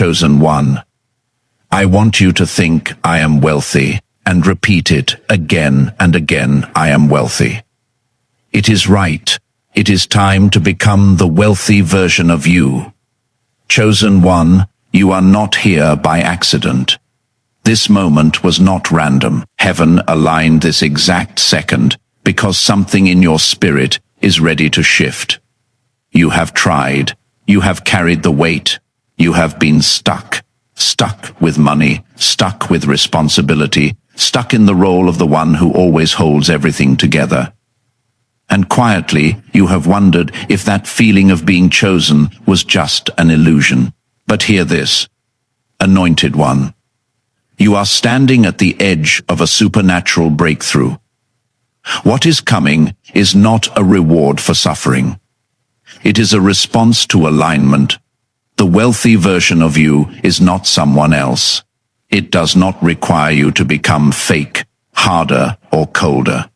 Chosen one. I want you to think I am wealthy, and repeat it again and again, I am wealthy. It is right. It is time to become the wealthy version of you. Chosen one, you are not here by accident. This moment was not random. Heaven aligned this exact second because something in your spirit is ready to shift. You have tried. You have carried the weight. You have been stuck. Stuck with money, stuck with responsibility, stuck in the role of the one who always holds everything together. And quietly, you have wondered if that feeling of being chosen was just an illusion. But hear this, anointed one. You are standing at the edge of a supernatural breakthrough. What is coming is not a reward for suffering. It is a response to alignment. The wealthy version of you is not someone else. It does not require you to become fake, harder, or colder.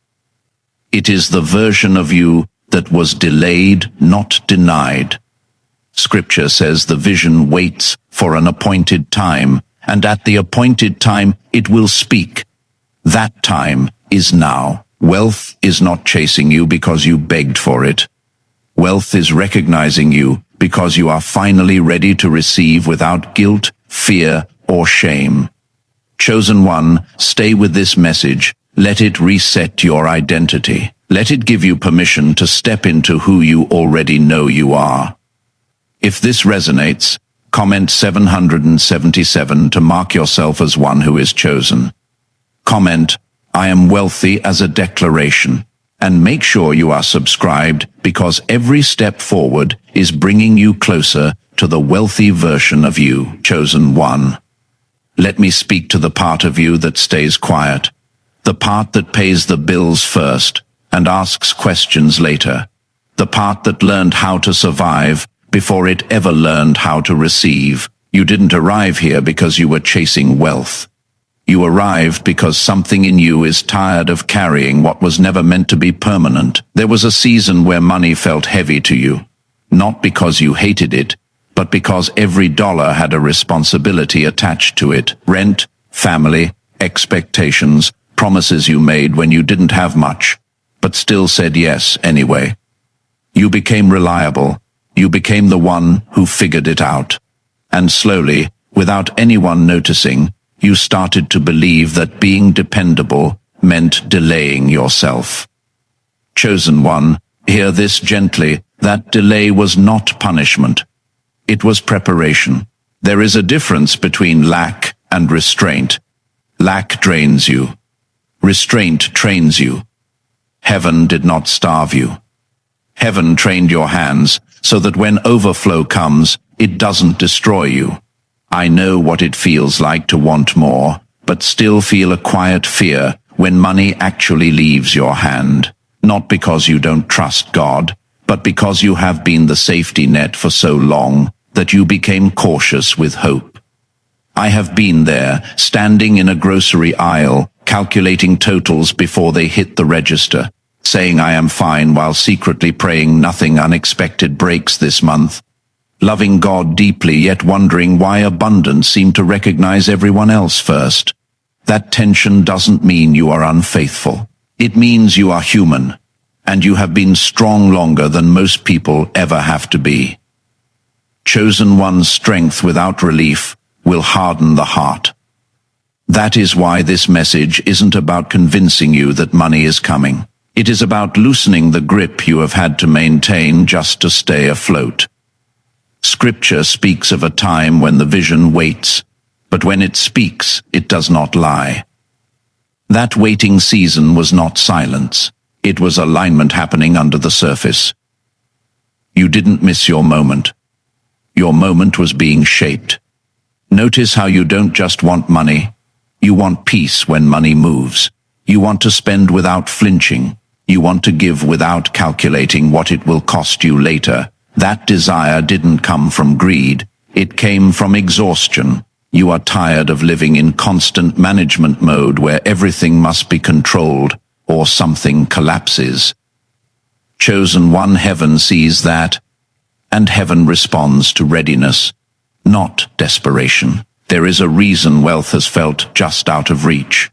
It is the version of you that was delayed, not denied. Scripture says the vision waits for an appointed time, and at the appointed time it will speak. That time is now. Wealth is not chasing you because you begged for it. Wealth is recognizing you because you are finally ready to receive without guilt, fear, or shame. Chosen one, stay with this message. Let it reset your identity. Let it give you permission to step into who you already know you are. If this resonates, comment 777 to mark yourself as one who is chosen. Comment, I am wealthy as a declaration. And make sure you are subscribed because every step forward is bringing you closer to the wealthy version of you, chosen one. Let me speak to the part of you that stays quiet, the part that pays the bills first and asks questions later, the part that learned how to survive before it ever learned how to receive. You didn't arrive here because you were chasing wealth. You arrived because something in you is tired of carrying what was never meant to be permanent. There was a season where money felt heavy to you, not because you hated it, but because every dollar had a responsibility attached to it. Rent, family, expectations, promises you made when you didn't have much, but still said yes anyway. You became reliable. You became the one who figured it out. And slowly, without anyone noticing, you started to believe that being dependable meant delaying yourself. Chosen one, hear this gently, that delay was not punishment. It was preparation. There is a difference between lack and restraint. Lack drains you. Restraint trains you. Heaven did not starve you. Heaven trained your hands so that when overflow comes, it doesn't destroy you. I know what it feels like to want more, but still feel a quiet fear when money actually leaves your hand. Not because you don't trust God, but because you have been the safety net for so long that you became cautious with hope. I have been there, standing in a grocery aisle, calculating totals before they hit the register, saying I am fine while secretly praying nothing unexpected breaks this month. Loving God deeply, yet wondering why abundance seemed to recognize everyone else first. That tension doesn't mean you are unfaithful. It means you are human, and you have been strong longer than most people ever have to be. Chosen one's strength without relief will harden the heart. That is why this message isn't about convincing you that money is coming. It is about loosening the grip you have had to maintain just to stay afloat. Scripture speaks of a time when the vision waits, but when it speaks, it does not lie. That waiting season was not silence. It was alignment happening under the surface. You didn't miss your moment. Your moment was being shaped. Notice how you don't just want money. You want peace when money moves. You want to spend without flinching. You want to give without calculating what it will cost you later. That desire didn't come from greed. It came from exhaustion. You are tired of living in constant management mode where everything must be controlled or something collapses. Chosen one, heaven sees that, and heaven responds to readiness. not desperation. There is a reason wealth has felt just out of reach.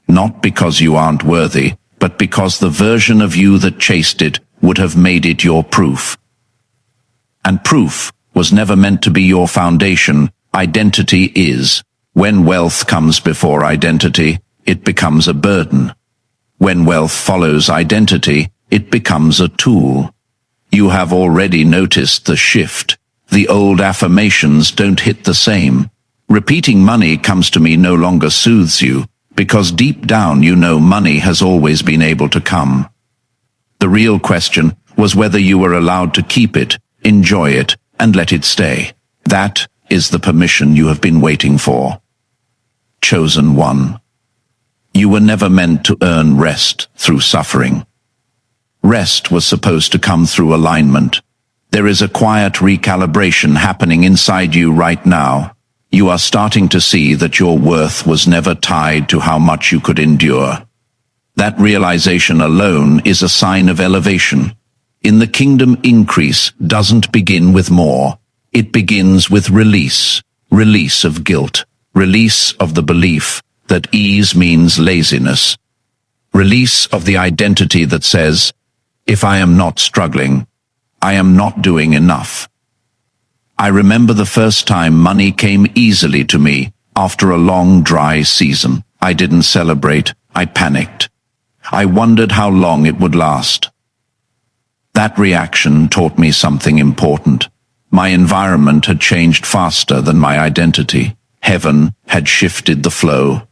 Not because you aren't worthy, but because the version of you that chased it would have made it your proof. And proof was never meant to be your foundation. Identity is. When wealth comes before identity, it becomes a burden. When wealth follows identity, it becomes a tool. You have already noticed the shift. The old affirmations don't hit the same. Repeating money comes to me no longer soothes you, because deep down you know money has always been able to come. The real question was whether you were allowed to keep it, enjoy it, and let it stay. That is the permission you have been waiting for. Chosen one. You were never meant to earn rest through suffering. Rest was supposed to come through alignment. There is a quiet recalibration happening inside you right now. You are starting to see that your worth was never tied to how much you could endure. That realization alone is a sign of elevation. In the kingdom, increase doesn't begin with more. It begins with release. Release of guilt. Release of the belief that ease means laziness. Release of the identity that says, if I am not struggling, I am not doing enough. I remember the first time money came easily to me after a long dry season. I didn't celebrate, I panicked. I wondered how long it would last. That reaction taught me something important. My environment had changed faster than my identity. Heaven had shifted the flow.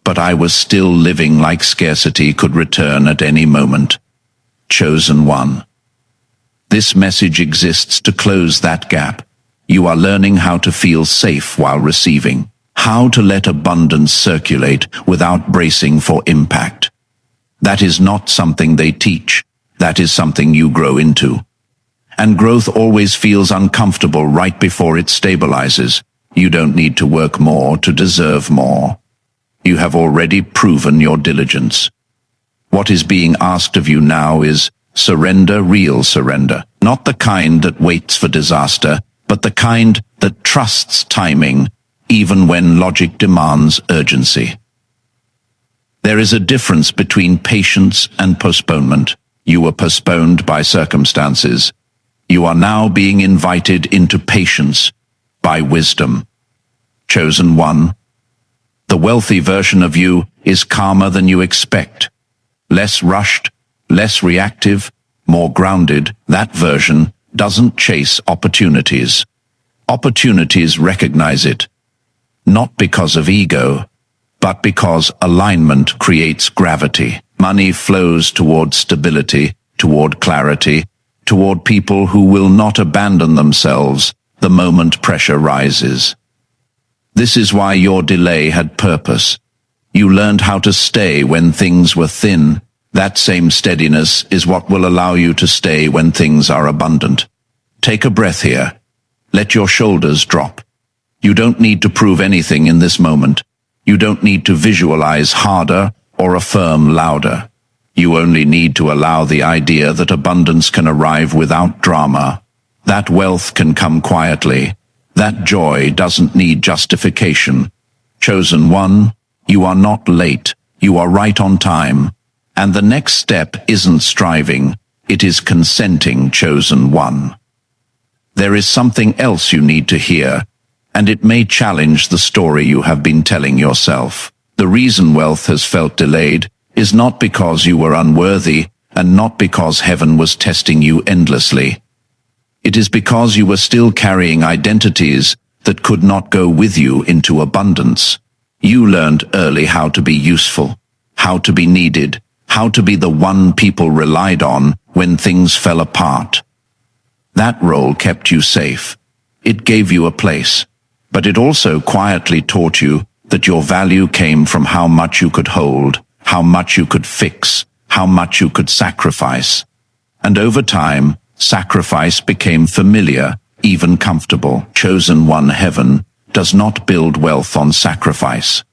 But I was still living like scarcity could return at any moment. Chosen one. This message exists to close that gap. You are learning how to feel safe while receiving, how to let abundance circulate without bracing for impact. That is not something they teach. That is something you grow into. And growth always feels uncomfortable right before it stabilizes. You don't need to work more to deserve more. You have already proven your diligence. What is being asked of you now is surrender, real surrender. Not the kind that waits for disaster, but the kind that trusts timing, even when logic demands urgency. There is a difference between patience and postponement. You were postponed by circumstances. You are now being invited into patience by wisdom. Chosen one. The wealthy version of you is calmer than you expect. Less rushed, less reactive, more grounded. That version doesn't chase opportunities. Opportunities recognize it. Not because of ego, but because alignment creates gravity. Money flows toward stability, toward clarity, toward people who will not abandon themselves the moment pressure rises. This is why your delay had purpose. You learned how to stay when things were thin. That same steadiness is what will allow you to stay when things are abundant. Take a breath here. Let your shoulders drop. You don't need to prove anything in this moment. You don't need to visualize harder or affirm louder. You only need to allow the idea that abundance can arrive without drama. That wealth can come quietly. That joy doesn't need justification. Chosen one, you are not late. You are right on time. And the next step isn't striving. It is consenting, chosen one. There is something else you need to hear, and it may challenge the story you have been telling yourself. The reason wealth has felt delayed is not because you were unworthy and not because heaven was testing you endlessly. It is because you were still carrying identities that could not go with you into abundance. You learned early how to be useful, how to be needed, how to be the one people relied on when things fell apart. That role kept you safe. It gave you a place, but it also quietly taught you that your value came from how much you could hold, how much you could fix, how much you could sacrifice. And over time, sacrifice became familiar, even comfortable. Chosen one, heaven does not build wealth on sacrifice.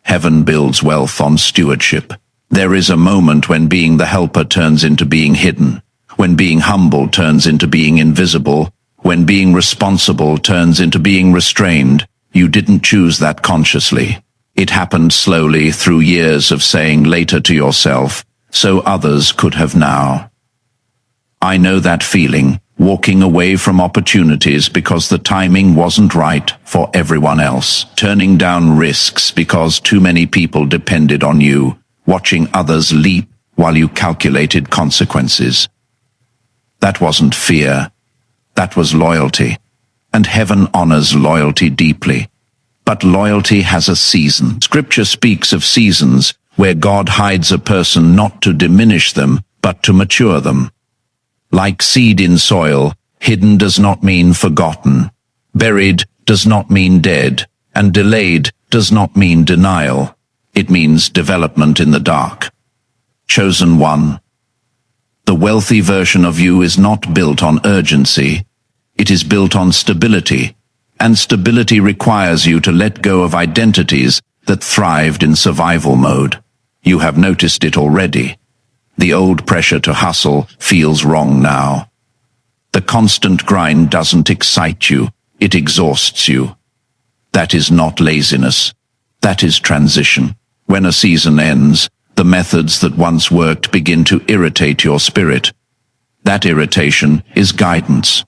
Heaven builds wealth on stewardship. There is a moment when being the helper turns into being hidden, when being humble turns into being invisible, When being responsible turns into being restrained, you didn't choose that consciously. It happened slowly through years of saying later to yourself, so others could have now. I know that feeling, walking away from opportunities because the timing wasn't right for everyone else, turning down risks because too many people depended on you, watching others leap while you calculated consequences. That wasn't fear. That was loyalty. And heaven honors loyalty deeply. But loyalty has a season. Scripture speaks of seasons where God hides a person not to diminish them, but to mature them. Like seed in soil, hidden does not mean forgotten. Buried does not mean dead, and delayed does not mean denial. It means development in the dark. Chosen one. The wealthy version of you is not built on urgency. It is built on stability, and stability requires you to let go of identities that thrived in survival mode. You have noticed it already. The old pressure to hustle feels wrong now. The constant grind doesn't excite you, it exhausts you. That is not laziness. That is transition. When a season ends, the methods that once worked begin to irritate your spirit. That irritation is guidance.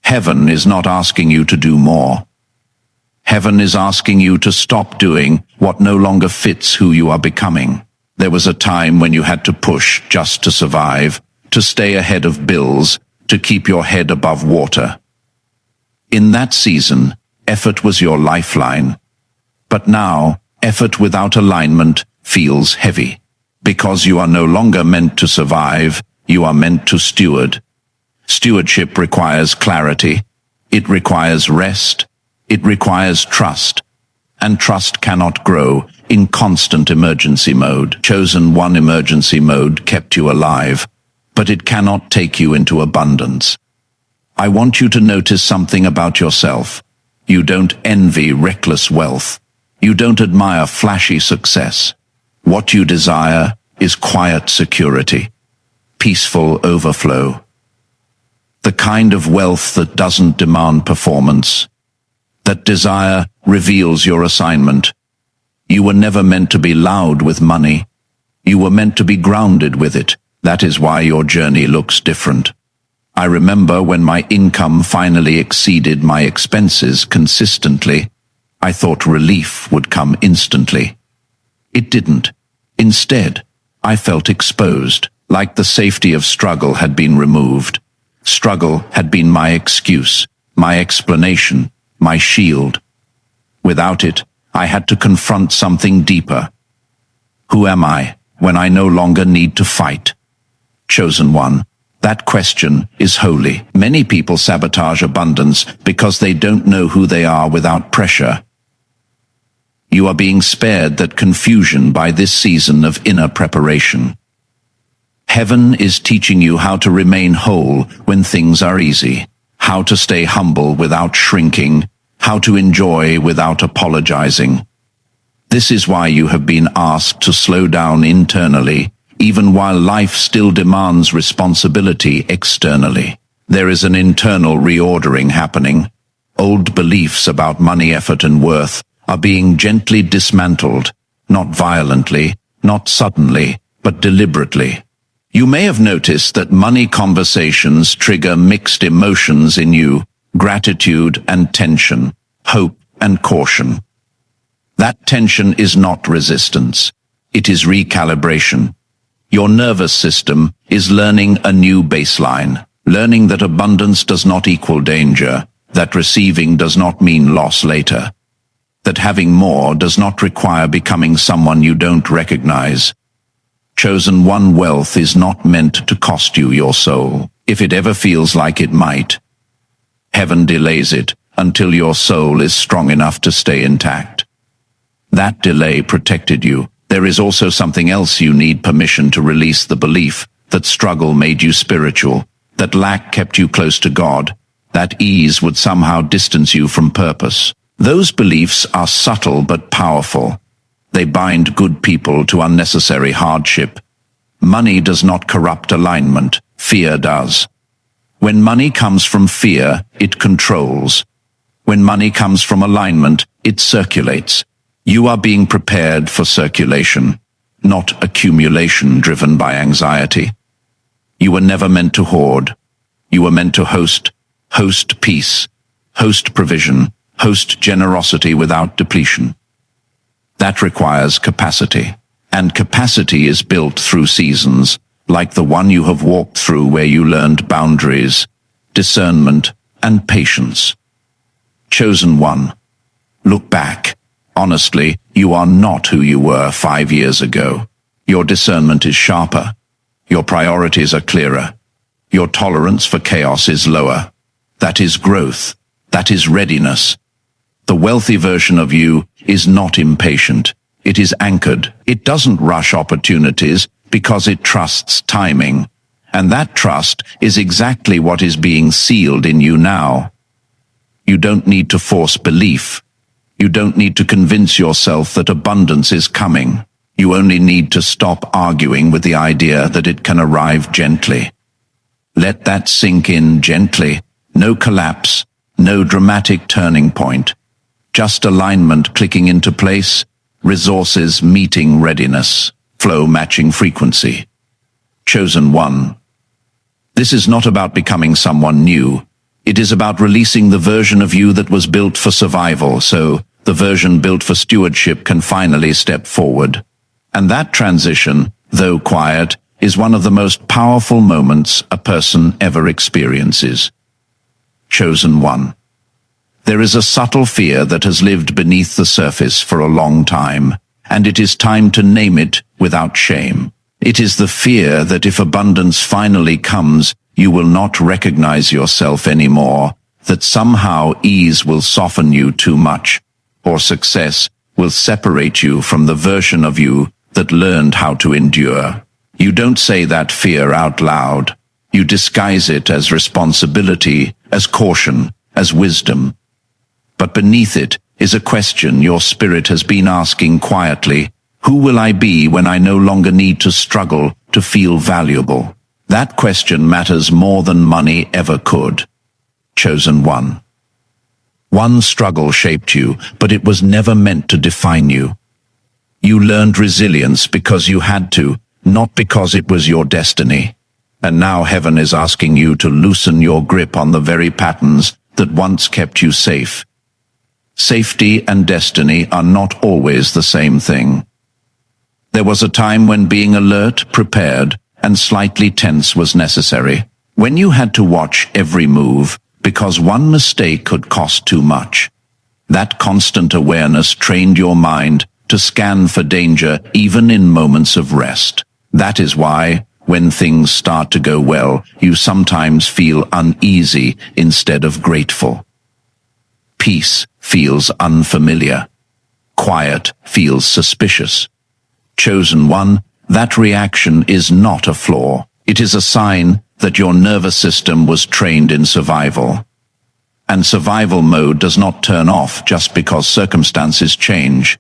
Heaven is not asking you to do more. Heaven is asking you to stop doing what no longer fits who you are becoming. There was a time when you had to push just to survive, to stay ahead of bills, to keep your head above water. In that season, effort was your lifeline. But now, effort without alignment feels heavy. Because you are no longer meant to survive, you are meant to steward. Stewardship requires clarity. It requires rest. It requires trust. And trust cannot grow in constant emergency mode. Chosen one emergency mode kept you alive, but it cannot take you into abundance. I want you to notice something about yourself. You don't envy reckless wealth. You don't admire flashy success. What you desire is quiet security, peaceful overflow. The kind of wealth that doesn't demand performance. That desire reveals your assignment. You were never meant to be loud with money. You were meant to be grounded with it. That is why your journey looks different. I remember when my income finally exceeded my expenses consistently, I thought relief would come instantly. It didn't. Instead, I felt exposed, like the safety of struggle had been removed. Struggle had been my excuse, my explanation, my shield. Without it, I had to confront something deeper. Who am I when I no longer need to fight? Chosen one. That question is holy. Many people sabotage abundance because they don't know who they are without pressure. You are being spared that confusion by this season of inner preparation. Heaven is teaching you how to remain whole when things are easy, how to stay humble without shrinking, how to enjoy without apologizing. This is why you have been asked to slow down internally, even while life still demands responsibility externally. There is an internal reordering happening. Old beliefs about money, effort, and worth are being gently dismantled, not violently, not suddenly, but deliberately. You may have noticed that money conversations trigger mixed emotions in you, gratitude and tension, hope and caution. That tension is not resistance. It is recalibration. Your nervous system is learning a new baseline, learning that abundance does not equal danger, that receiving does not mean loss later, that having more does not require becoming someone you don't recognize. Chosen one wealth is not meant to cost you your soul, if it ever feels like it might. Heaven delays it until your soul is strong enough to stay intact. That delay protected you. There is also something else you need permission to release: the belief that struggle made you spiritual, that lack kept you close to God, that ease would somehow distance you from purpose. Those beliefs are subtle but powerful. They bind good people to unnecessary hardship. Money does not corrupt alignment, fear does. When money comes from fear, it controls. When money comes from alignment, it circulates. You are being prepared for circulation, not accumulation driven by anxiety. You were never meant to hoard. You were meant to host peace, host provision, host generosity without depletion. That requires capacity. And capacity is built through seasons, like the one you have walked through where you learned boundaries, discernment, and patience. Chosen one. Look back. Honestly, you are not who you were 5 years ago. Your discernment is sharper. Your priorities are clearer. Your tolerance for chaos is lower. That is growth. That is readiness. The wealthy version of you is not impatient. It is anchored. It doesn't rush opportunities because it trusts timing. And that trust is exactly what is being sealed in you now. You don't need to force belief. You don't need to convince yourself that abundance is coming. You only need to stop arguing with the idea that it can arrive gently. Let that sink in gently. No collapse, no dramatic turning point. Just alignment clicking into place, resources meeting readiness, flow matching frequency. Chosen one. This is not about becoming someone new. It is about releasing the version of you that was built for survival, so the version built for stewardship can finally step forward. And that transition, though quiet, is one of the most powerful moments a person ever experiences. Chosen one. There is a subtle fear that has lived beneath the surface for a long time, and it is time to name it without shame. It is the fear that if abundance finally comes, you will not recognize yourself anymore, that somehow ease will soften you too much, or success will separate you from the version of you that learned how to endure. You don't say that fear out loud. You disguise it as responsibility, as caution, as wisdom. But beneath it is a question your spirit has been asking quietly. Who will I be when I no longer need to struggle to feel valuable? That question matters more than money ever could. Chosen one. One struggle shaped you, but it was never meant to define you. You learned resilience because you had to, not because it was your destiny. And now heaven is asking you to loosen your grip on the very patterns that once kept you safe. Safety and destiny are not always the same thing. There was a time when being alert, prepared, and slightly tense was necessary, when you had to watch every move, because one mistake could cost too much. That constant awareness trained your mind to scan for danger even in moments of rest. That is why, when things start to go well, you sometimes feel uneasy instead of grateful. Peace feels unfamiliar. Quiet feels suspicious. Chosen one, that reaction is not a flaw. It is a sign that your nervous system was trained in survival. And survival mode does not turn off just because circumstances change.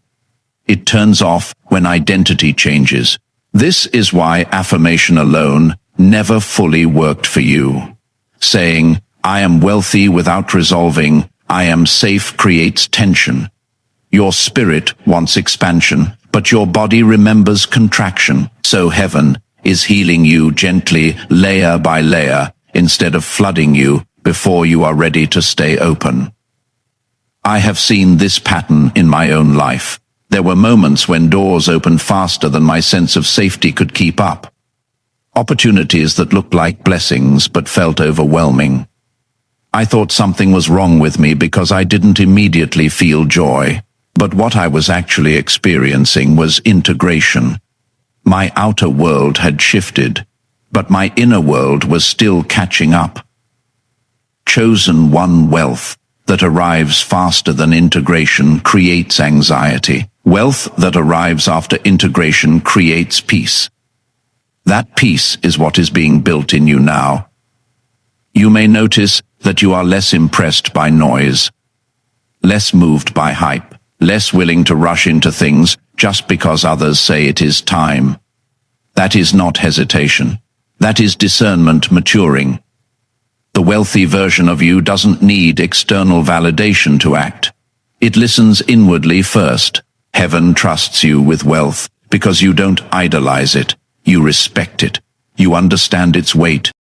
It turns off when identity changes. This is why affirmation alone never fully worked for you. Saying, I am wealthy without resolving, I am safe creates tension. Your spirit wants expansion, but your body remembers contraction. So heaven is healing you gently, layer by layer, instead of flooding you before you are ready to stay open. I have seen this pattern in my own life. There were moments when doors opened faster than my sense of safety could keep up. Opportunities that looked like blessings but felt overwhelming. I thought something was wrong with me because I didn't immediately feel joy. But what I was actually experiencing was integration. My outer world had shifted, but my inner world was still catching up. Chosen one wealth that arrives faster than integration creates anxiety. Wealth that arrives after integration creates peace. That peace is what is being built in you now. You may notice that you are less impressed by noise, less moved by hype, less willing to rush into things just because others say it is time. That is not hesitation. That is discernment maturing. The wealthy version of you doesn't need external validation to act. It listens inwardly first. Heaven trusts you with wealth because you don't idolize it. You respect it. You understand its weight.